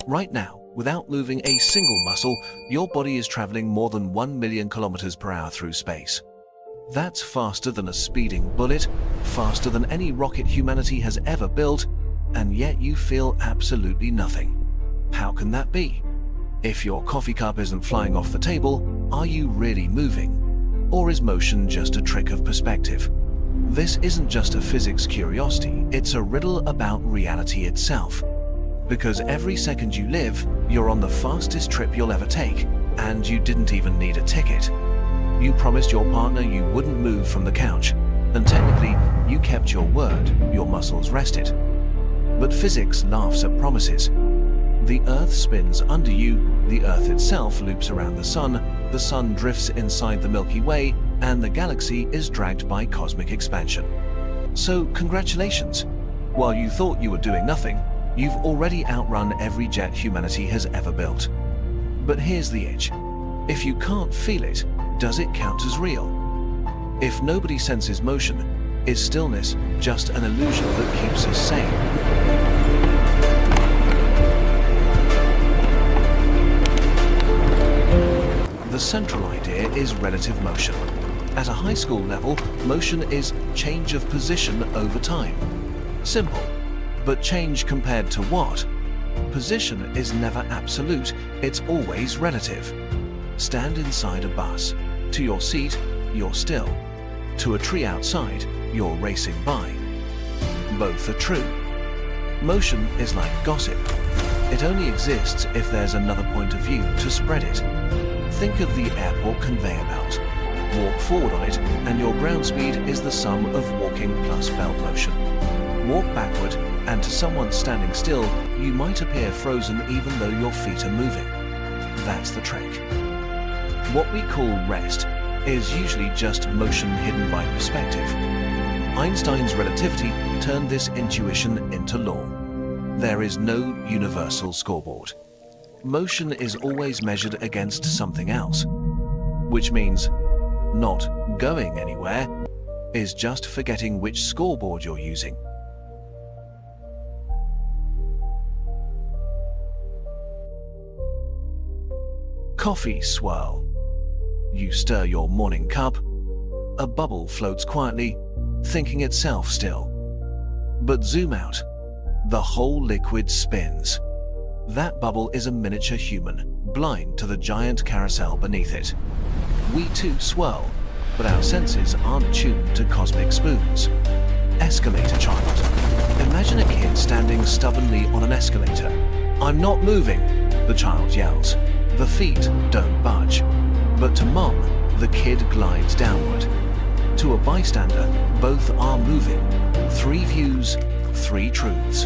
Right now, without moving a single muscle, your body is traveling more than 1 million kilometers per hour through space. That's faster than a speeding bullet, faster than any rocket humanity has ever built, and yet you feel absolutely nothing. How can that be? If your coffee cup isn't flying off the table, are you really moving? Or is motion just a trick of perspective? This isn't just a physics curiosity, it's a riddle about reality itself. Because every second you live, you're on the fastest trip you'll ever take, and you didn't even need a ticket. You promised your partner you wouldn't move from the couch, and technically, you kept your word, your muscles rested. But physics laughs at promises. The Earth spins under you, the Earth itself loops around the Sun drifts inside the Milky Way, and the galaxy is dragged by cosmic expansion. So congratulations! While you thought you were doing nothing, you've already outrun every jet humanity has ever built. But here's the itch. If you can't feel it, does it count as real? If nobody senses motion, is stillness just an illusion that keeps us sane? The central idea is relative motion. At a high school level, motion is change of position over time. Simple. But change compared to what? Position is never absolute, it's always relative. Stand inside a bus. To your seat, you're still. To a tree outside, you're racing by. Both are true. Motion is like gossip. It only exists if there's another point of view to spread it. Think of the airport conveyor belt. Walk forward on it, and your ground speed is the sum of walking plus belt motion. Walk backward, and to someone standing still, you might appear frozen even though your feet are moving. That's the trick. What we call rest is usually just motion hidden by perspective. Einstein's relativity turned this intuition into law. There is no universal scoreboard. Motion is always measured against something else, which means not going anywhere is just forgetting which scoreboard you're using. Coffee swirl. You stir your morning cup. A bubble floats quietly, thinking itself still. But zoom out. The whole liquid spins. That bubble is a miniature human, blind to the giant carousel beneath it. We too swirl, but our senses aren't tuned to cosmic spoons. Escalator child. Imagine a kid standing stubbornly on an escalator. "I'm not moving," the child yells. The feet don't budge. But to Mom, the kid glides downward. To a bystander, both are moving. 3 views, 3 truths.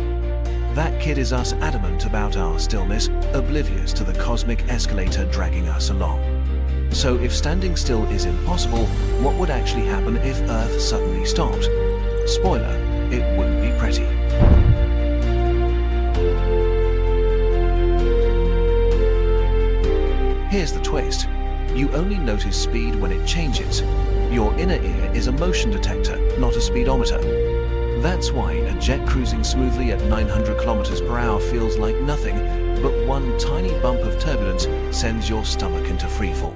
That kid is us, adamant about our stillness, oblivious to the cosmic escalator dragging us along. So if standing still is impossible, what would actually happen if Earth suddenly stopped? Spoiler, it wouldn't be pretty. Here's the twist. You only notice speed when it changes. Your inner ear is a motion detector, not a speedometer. That's why a jet cruising smoothly at 900 kilometers per hour feels like nothing, but one tiny bump of turbulence sends your stomach into freefall.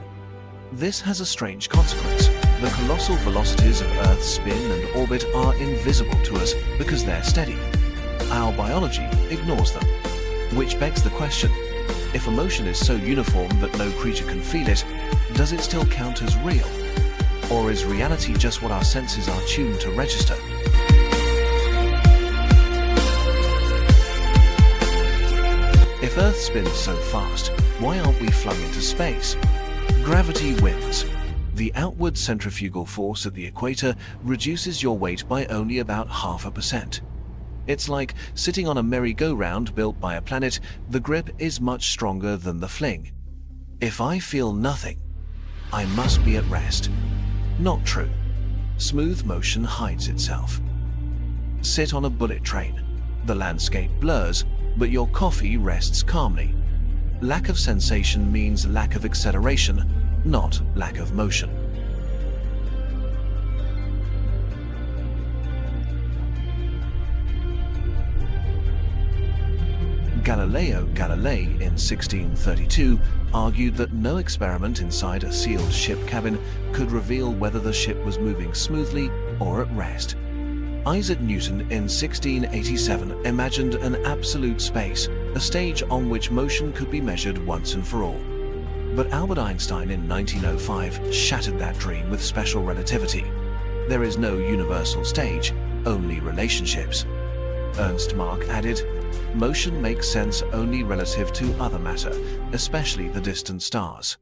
This has a strange consequence. The colossal velocities of Earth's spin and orbit are invisible to us because they're steady. Our biology ignores them. Which begs the question, if a motion is so uniform that no creature can feel it, does it still count as real? Or is reality just what our senses are tuned to register? If Earth spins so fast, why aren't we flung into space? Gravity wins. The outward centrifugal force at the equator reduces your weight by only about 0.5%. It's like sitting on a merry-go-round built by a planet. The grip is much stronger than the fling. If I feel nothing, I must be at rest. Not true. Smooth motion hides itself. Sit on a bullet train. The landscape blurs, but your coffee rests calmly. Lack of sensation means lack of acceleration, not lack of motion. Galileo Galilei in 1632 argued that no experiment inside a sealed ship cabin could reveal whether the ship was moving smoothly or at rest. Isaac Newton in 1687 imagined an absolute space, a stage on which motion could be measured once and for all. But Albert Einstein in 1905 shattered that dream with special relativity. There is no universal stage, only relationships. Ernst Mach added, motion makes sense only relative to other matter, especially the distant stars.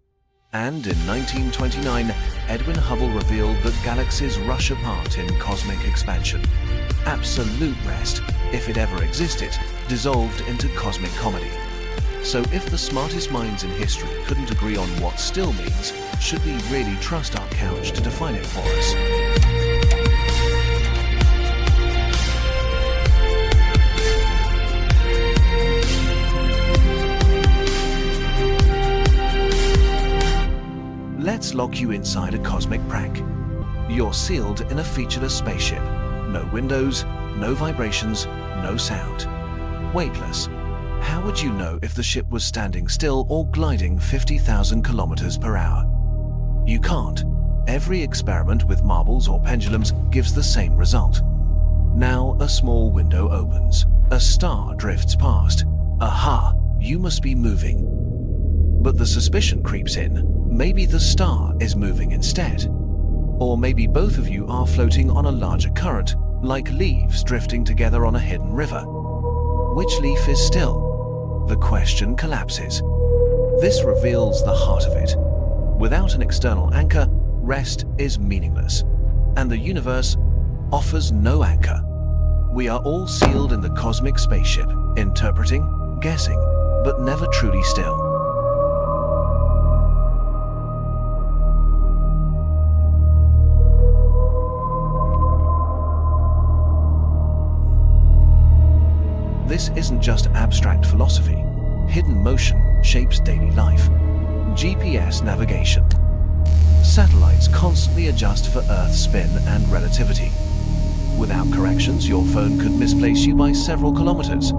And in 1929, Edwin Hubble revealed that galaxies rush apart in cosmic expansion. Absolute rest, if it ever existed, dissolved into cosmic comedy. So if the smartest minds in history couldn't agree on what still means, should we really trust our couch to define it for us? Let's lock you inside a cosmic prank. You're sealed in a featureless spaceship. No windows, no vibrations, no sound. Weightless. How would you know if the ship was standing still or gliding 50,000 kilometers per hour? You can't. Every experiment with marbles or pendulums gives the same result. Now a small window opens. A star drifts past. Aha, you must be moving. But the suspicion creeps in. Maybe the star is moving instead. Or maybe both of you are floating on a larger current, like leaves drifting together on a hidden river. Which leaf is still? The question collapses. This reveals the heart of it. Without an external anchor, rest is meaningless. And the universe offers no anchor. We are all sealed in the cosmic spaceship, interpreting, guessing, but never truly still. This isn't just abstract philosophy. Hidden motion shapes daily life. GPS navigation. Satellites constantly adjust for Earth's spin and relativity. Without corrections, your phone could misplace you by several kilometers.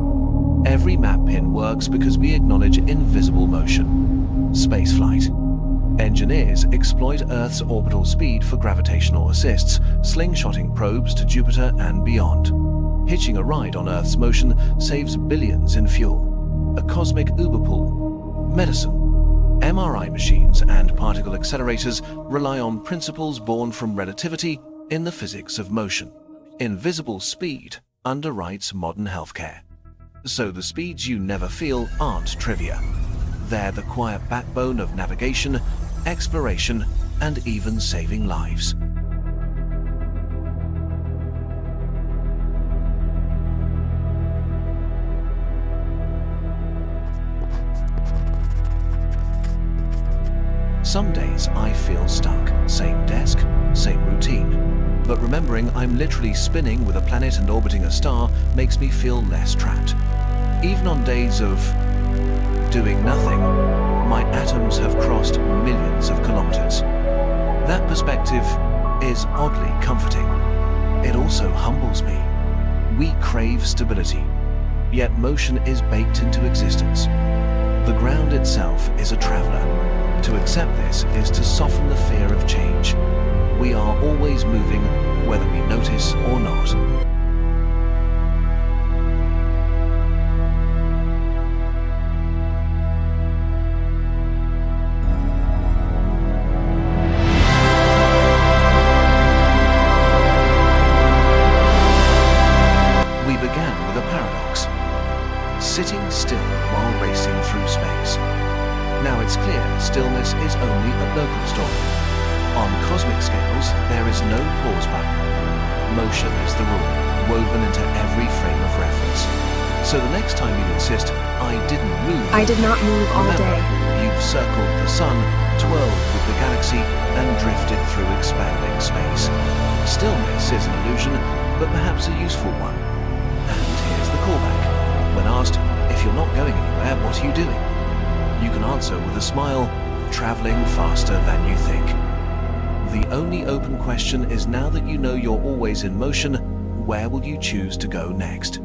Every map pin works because we acknowledge invisible motion. Spaceflight. Engineers exploit Earth's orbital speed for gravitational assists, slingshotting probes to Jupiter and beyond. Hitching a ride on Earth's motion saves billions in fuel. A cosmic Uber pool. Medicine. MRI machines and particle accelerators rely on principles born from relativity in the physics of motion. Invisible speed underwrites modern healthcare. So the speeds you never feel aren't trivia. They're the quiet backbone of navigation, exploration, and even saving lives. Some days I feel stuck. Same desk, same routine. But remembering I'm literally spinning with a planet and orbiting a star makes me feel less trapped. Even on days of doing nothing, my atoms have crossed millions of kilometers. That perspective is oddly comforting. It also humbles me. We crave stability, yet motion is baked into existence. The ground itself is a traveler. To accept this is to soften the fear of change. We are always moving, whether we notice or not. We began with a paradox. Sitting still while racing through space. Now it's clear stillness is only a local story. On cosmic scales, there is no pause button. Motion is the rule, woven into every frame of reference. So the next time you insist, I didn't move. I did not move all remember, day. You've circled the sun, twirled with the galaxy, and drifted through expanding space. Stillness is an illusion, but perhaps a useful one. And here's the callback. When asked, if you're not going anywhere, what are you doing? You can answer with a smile, traveling faster than you think. The only open question is, now that you know you're always in motion, where will you choose to go next?